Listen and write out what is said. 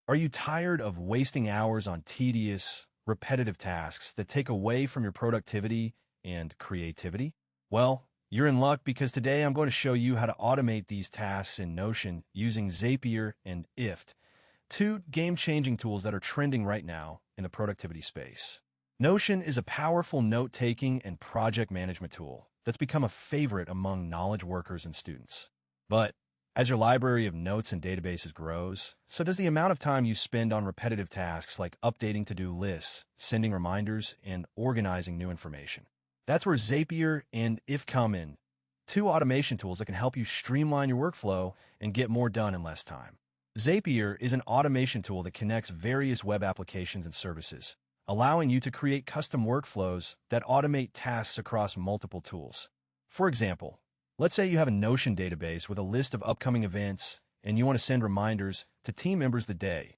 Are you tired of wasting hours on tedious, repetitive tasks that take away from your productivity and creativity? Well, you're in luck because today I'm going to show you how to automate these tasks in Notion using Zapier and IFT, two game-changing tools that are trending right now in the productivity space. Notion is a powerful note-taking and project management tool that's become a favorite among knowledge workers and students. But as your library of notes and databases grows, so does the amount of time you spend on repetitive tasks like updating to-do lists, sending reminders, and organizing new information. That's where Zapier and IF come in, two automation tools that can help you streamline your workflow and get more done in less time. Zapier is an automation tool that connects various web applications and services, allowing you to create custom workflows that automate tasks across multiple tools. For example, let's say you have a Notion database with a list of upcoming events and you want to send reminders to team members the day